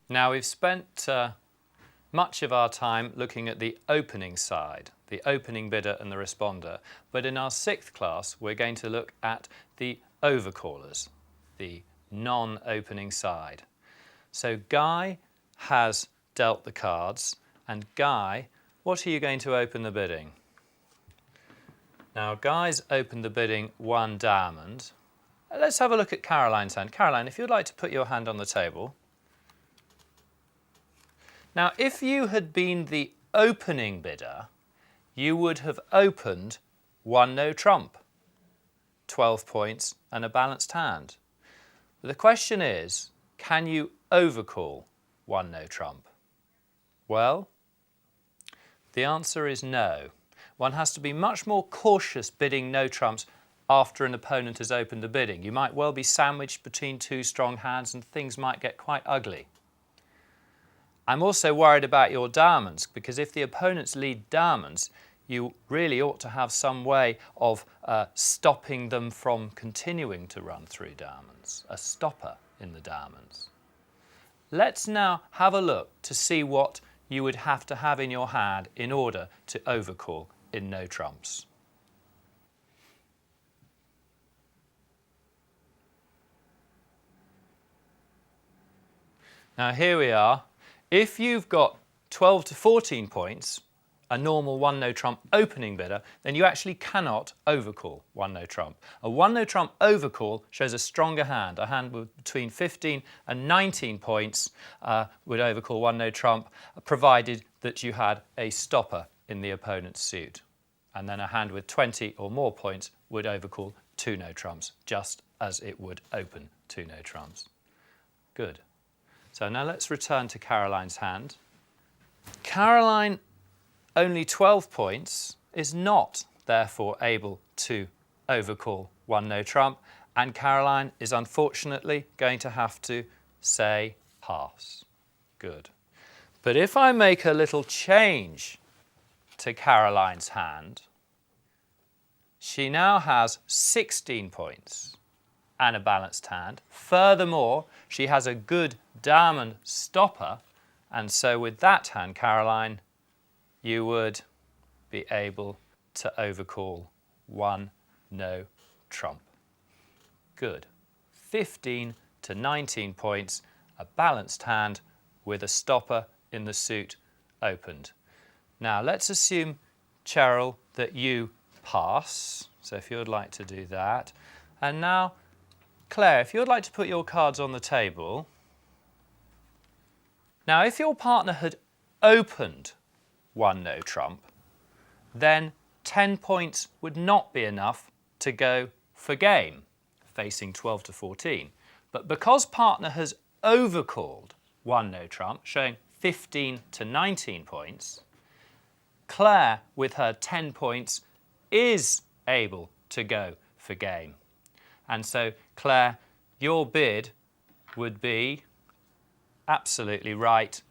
Now we've spent much of our time looking at the opening side, the opening bidder and the responder, but in our 6th class we're going to look at the overcallers, the non-opening side. So Guy has dealt the cards, and Guy, what are you going to open the bidding? Now Guy's opened the bidding 1 diamond. Let's have a look at Caroline's hand. Caroline, if you'd like to put your hand on the table. Now, if you had been the opening bidder, you would have opened 1 no trump, 12 points and a balanced hand. But the question is, can you overcall 1 no trump? Well, the answer is no. One has to be much more cautious bidding no trumps after an opponent has opened the bidding. You might well be sandwiched between 2 strong hands and things might get quite ugly. I'm also worried about your diamonds, because if the opponents lead diamonds, you really ought to have some way of stopping them from continuing to run through diamonds, a stopper in the diamonds. Let's now have a look to see what you would have to have in your hand in order to overcall in no trumps. Now here we are. If you've got 12 to 14 points, a normal 1 no trump opening bidder, then you actually cannot overcall 1 no trump. A 1 no trump overcall shows a stronger hand. A hand with between 15 and 19 points would overcall 1 no trump, provided that you had a stopper in the opponent's suit. And then a hand with 20 or more points would overcall 2 no trumps, just as it would open 2 no trumps. Good. So now let's return to Caroline's hand. Caroline, only 12 points, is not therefore able to overcall 1 no trump, and Caroline is unfortunately going to have to say pass. Good. But if I make a little change to Caroline's hand, she now has 16 points and a balanced hand. Furthermore, she has a good diamond stopper, and so with that hand, Caroline, you would be able to overcall 1 no trump. Good. 15 to 19 points, a balanced hand with a stopper in the suit opened. Now let's assume, Cheryl, that you pass. So if you would like to do that. And now, Claire, if you would like to put your cards on the table. Now, if your partner had opened 1 no trump, then 10 points would not be enough to go for game, facing 12 to 14. But because partner has overcalled 1 no trump, showing 15 to 19 points, Claire, with her 10 points, is able to go for game. And so, Claire, your bid would be absolutely right,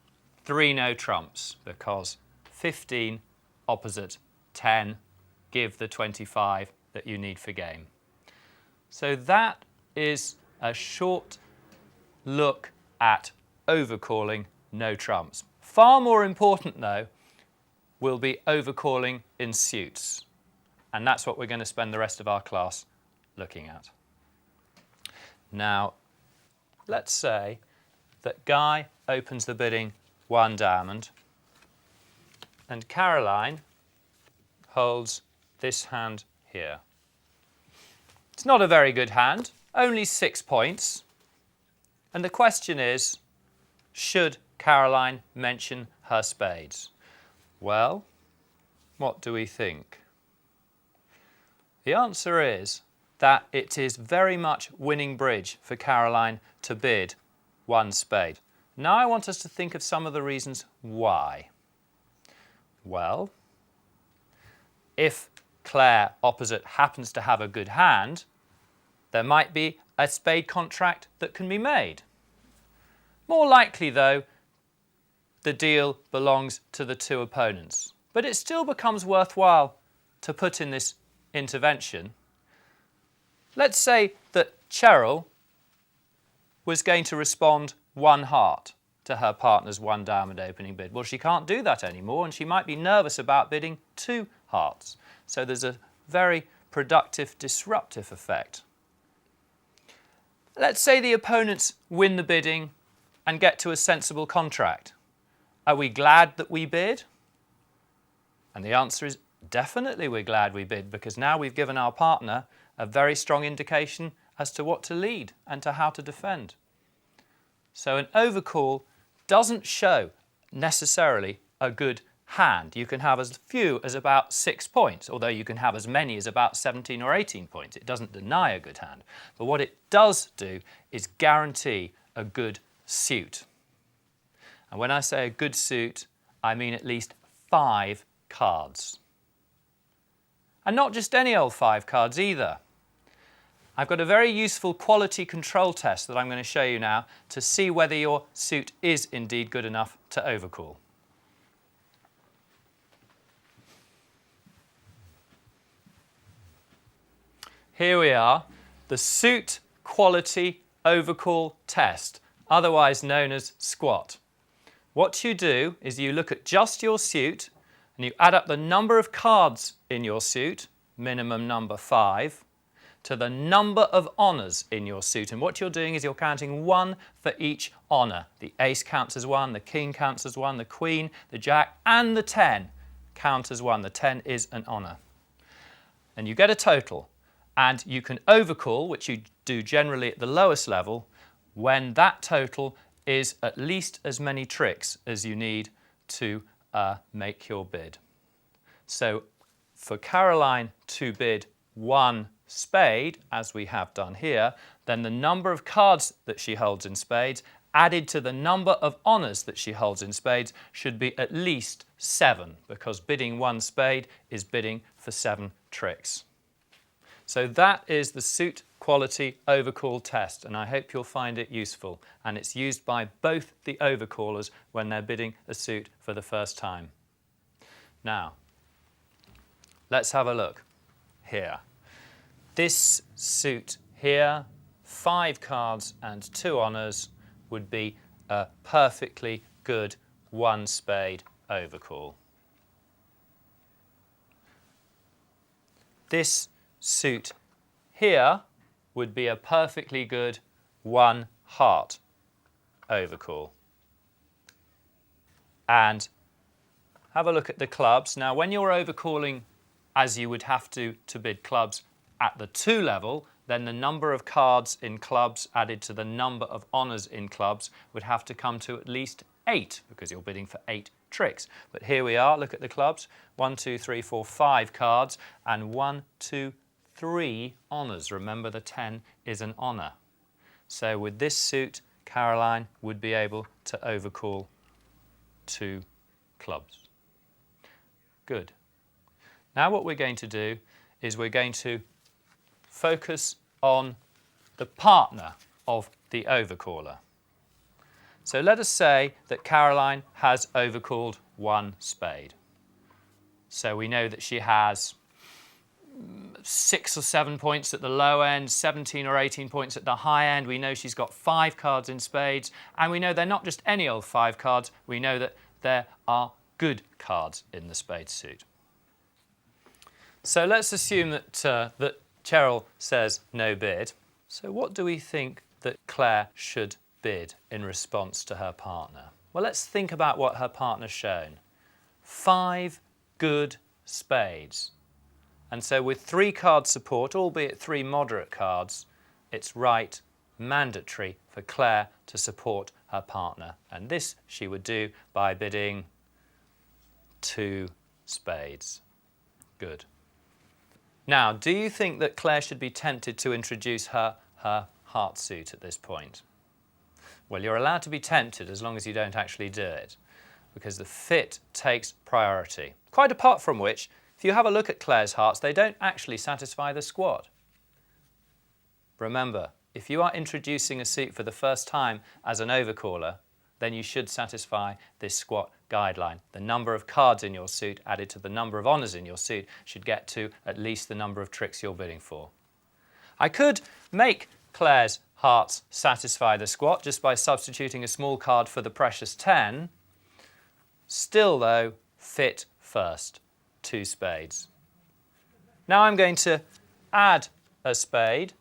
3 no trumps, because 15 opposite 10 give the 25 that you need for game. So that is a short look at overcalling no trumps. Far more important, though, will be overcalling in suits. And that's what we're going to spend the rest of our class looking at. Now, let's say that Guy opens the bidding 1 diamond and Caroline holds this hand here. It's not a very good hand, only 6 points. And the question is, should Caroline mention her spades? Well, what do we think? The answer is that it is very much winning bridge for Caroline to bid 1 spade. Now I want us to think of some of the reasons why. Well, if Claire opposite happens to have a good hand, there might be a spade contract that can be made. More likely, though, the deal belongs to the 2 opponents. But it still becomes worthwhile to put in this intervention. Let's say that Cheryl was going to respond 1 heart. to her partner's one diamond opening bid. Well, she can't do that anymore, and she might be nervous about bidding 2 hearts. So there's a very productive disruptive effect. Let's say the opponents win the bidding and get to a sensible contract. Are we glad that we bid? And the answer is definitely we're glad we bid, because now we've given our partner a very strong indication as to what to lead and to how to defend. So an overcall doesn't show necessarily a good hand. You can have as few as about 6 points, although you can have as many as about 17 or 18 points. It doesn't deny a good hand. But what it does do is guarantee a good suit. And when I say a good suit, I mean at least 5 cards. And not just any old 5 cards either. I've got a very useful quality control test that I'm going to show you now to see whether your suit is indeed good enough to overcall. Here we are, the suit quality overcall test, otherwise known as squat. What you do is you look at just your suit and you add up the number of cards in your suit, minimum number 5, to the number of honours in your suit. And what you're doing is you're counting 1 for each honour. The ace counts as 1, the king counts as 1, the queen, the jack and the 10 count as 1. The 10 is an honour. And you get a total. And you can overcall, which you do generally at the lowest level, when that total is at least as many tricks as you need to make your bid. So for Caroline to bid 1 spade, as we have done here, then the number of cards that she holds in spades added to the number of honours that she holds in spades should be at least 7, because bidding 1 spade is bidding for 7 tricks. So that is the suit quality overcall test, and I hope you'll find it useful, and it's used by both the overcallers when they're bidding a suit for the first time. Now, let's have a look here. This suit here, 5 cards and 2 honours, would be a perfectly good 1 spade overcall. This suit here would be a perfectly good 1 heart overcall. And have a look at the clubs. Now, when you're overcalling, as you would have to bid clubs at the 2 level, then the number of cards in clubs added to the number of honours in clubs would have to come to at least 8, because you're bidding for 8 tricks. But here we are, look at the clubs, 1, 2, 3, 4, 5 cards, and 1, 2, 3 honours. Remember, the 10 is an honour. So with this suit, Caroline would be able to overcall 2 clubs. Good. Now what we're going to do is we're going to focus on the partner of the overcaller. So let us say that Caroline has overcalled 1 spade. So we know that she has 6 or 7 points at the low end, 17 or 18 points at the high end. We know she's got 5 cards in spades, and we know they're not just any old 5 cards. We know that there are good cards in the spade suit. So let's assume that that Cheryl says no bid. So what do we think that Claire should bid in response to her partner? Well, let's think about what her partner's shown. 5 good spades. And so with 3 card support, albeit 3 moderate cards, it's right, mandatory for Claire to support her partner. And this she would do by bidding 2 spades. Good. Now, do you think that Claire should be tempted to introduce her heart suit at this point? Well, you're allowed to be tempted as long as you don't actually do it, because the fit takes priority. Quite apart from which, if you have a look at Claire's hearts, they don't actually satisfy the squat. Remember, if you are introducing a suit for the first time as an overcaller, then you should satisfy this squat guideline. The number of cards in your suit added to the number of honours in your suit should get to at least the number of tricks you're bidding for. I could make Claire's hearts satisfy the squat just by substituting a small card for the precious 10. Still, though, fit first, 2 spades. Now I'm going to add a spade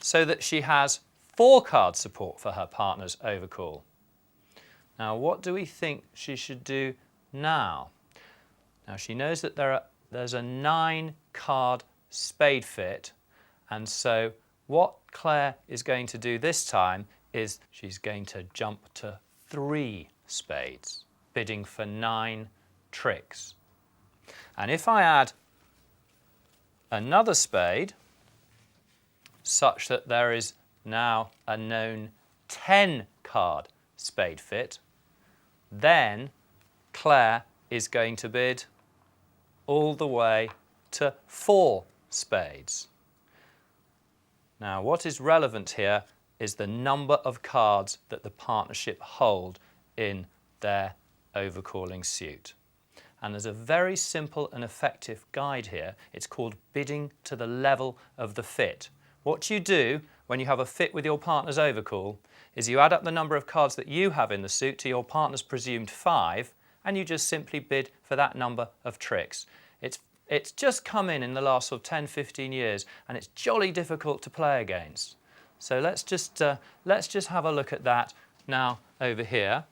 so that she has 4 card support for her partner's overcall. Now, what do we think she should do now? Now, she knows that there's a 9 card spade fit, and so what Claire is going to do this time is she's going to jump to 3 spades, bidding for 9 tricks. And if I add another spade, such that there is now a known 10 card spade fit, then Claire is going to bid all the way to 4 spades. Now, what is relevant here is the number of cards that the partnership hold in their overcalling suit. And there's a very simple and effective guide here. It's called bidding to the level of the fit. What you do when you have a fit with your partner's overcall is you add up the number of cards that you have in the suit to your partner's presumed 5, and you just simply bid for that number of tricks. It's just come in the last sort of 10, 15 years, and it's jolly difficult to play against. So let's just have a look at that now over here.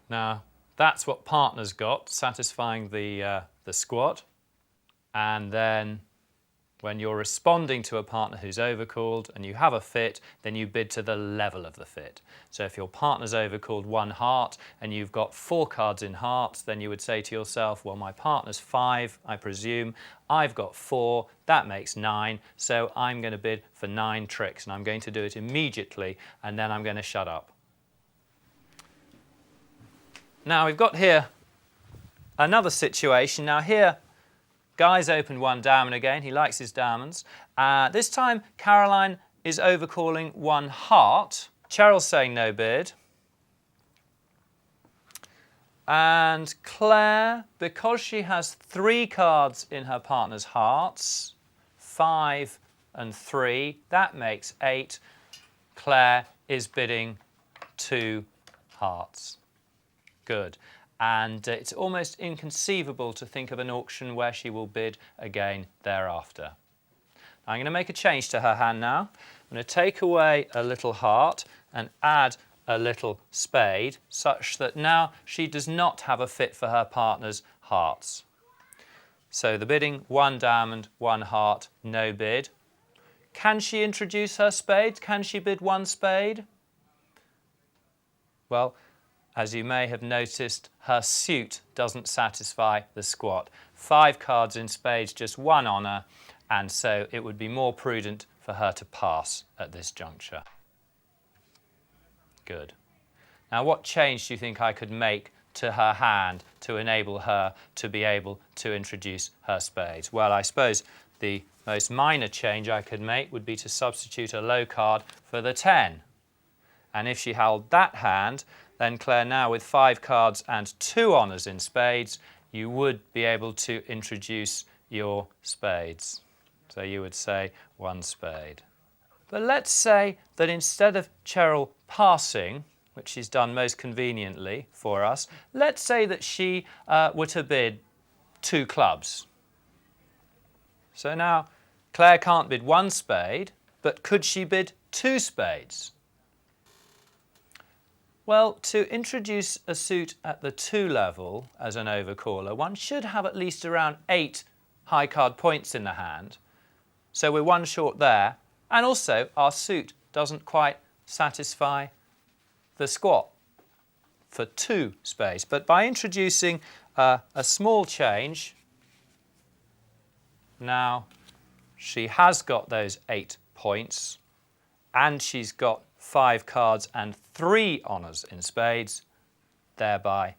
Now, that's what partner's got, satisfying the squat. And then when you're responding to a partner who's overcalled and you have a fit, then you bid to the level of the fit. So if your partner's overcalled 1 heart and you've got 4 cards in hearts, then you would say to yourself, well, my partner's 5, I presume. I've got 4, that makes 9, so I'm going to bid for 9 tricks, and I'm going to do it immediately, and then I'm going to shut up. Now, we've got here another situation. Now here, Guy's opened 1 diamond again. He likes his diamonds. This time, Caroline is overcalling 1 heart. Cheryl's saying no bid. And Claire, because she has 3 cards in her partner's hearts, 5 and 3, that makes 8. Claire is bidding 2 hearts. Good. And it's almost inconceivable to think of an auction where she will bid again thereafter. I'm going to make a change to her hand now. I'm going to take away a little heart and add a little spade, such that now she does not have a fit for her partner's hearts. So the bidding, 1 diamond, 1 heart, no bid. Can she introduce her spade? Can she bid 1 spade? Well, as you may have noticed, her suit doesn't satisfy the squat. 5 cards in spades, just 1 honour, and so it would be more prudent for her to pass at this juncture. Good. Now, what change do you think I could make to her hand to enable her to be able to introduce her spades? Well, I suppose the most minor change I could make would be to substitute a low card for the 10. And if she held that hand, then Claire, now with 5 cards and 2 honours in spades, you would be able to introduce your spades. So you would say 1 spade. But let's say that instead of Cheryl passing, which she's done most conveniently for us, let's say that she were to bid 2 clubs. So now Claire can't bid 1 spade, but could she bid 2 spades? Well, to introduce a suit at the 2 level as an overcaller, one should have at least around 8 high card points in the hand. So we're 1 short there. And also, our suit doesn't quite satisfy the squat for 2 spades. But by introducing a small change, now she has got those 8 points, and she's got 5 cards and 3 honours in spades, thereby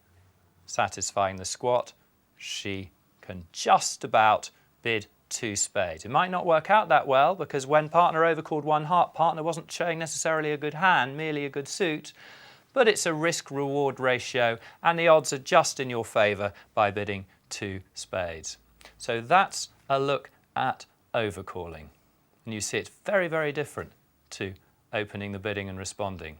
satisfying the squat. She can just about bid 2 spades. It might not work out that well, because when partner overcalled 1 heart, partner wasn't showing necessarily a good hand, merely a good suit, but it's a risk-reward ratio, and the odds are just in your favour by bidding 2 spades. So that's a look at overcalling. And you see it's very, very different to opening the bidding and responding.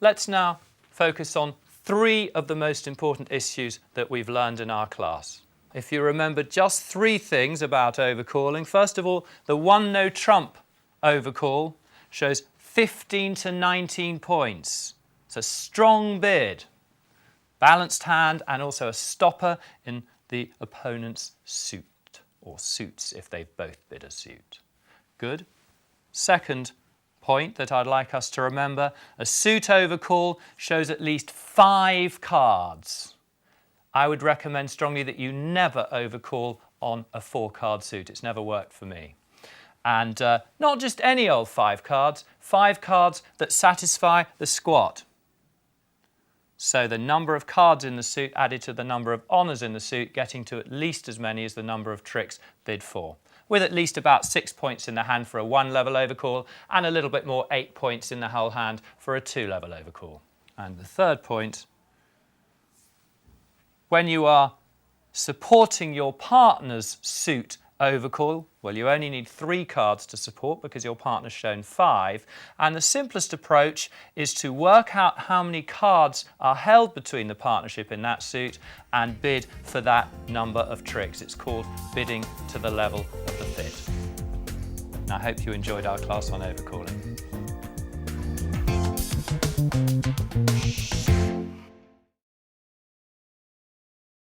Let's now focus on 3 of the most important issues that we've learned in our class. If you remember just 3 things about overcalling, first of all, the 1 no trump overcall shows 15 to 19 points. It's a strong bid, balanced hand, and also a stopper in the opponent's suit, or suits if they've both bid a suit. Good. Second point that I'd like us to remember, a suit overcall shows at least 5 cards. I would recommend strongly that you never overcall on a 4-card suit. It's never worked for me. And not just any old 5 cards that satisfy the squat. So the number of cards in the suit added to the number of honours in the suit, getting to at least as many as the number of tricks bid for, with at least about 6 points in the hand for a 1-level overcall and a little bit more, 8 points in the whole hand for a 2-level overcall. And the third point, when you are supporting your partner's suit overcall, well, you only need 3 cards to support because your partner's shown 5. And the simplest approach is to work out how many cards are held between the partnership in that suit and bid for that number of tricks. It's called bidding to the level of the bid. And I hope you enjoyed our class on overcalling.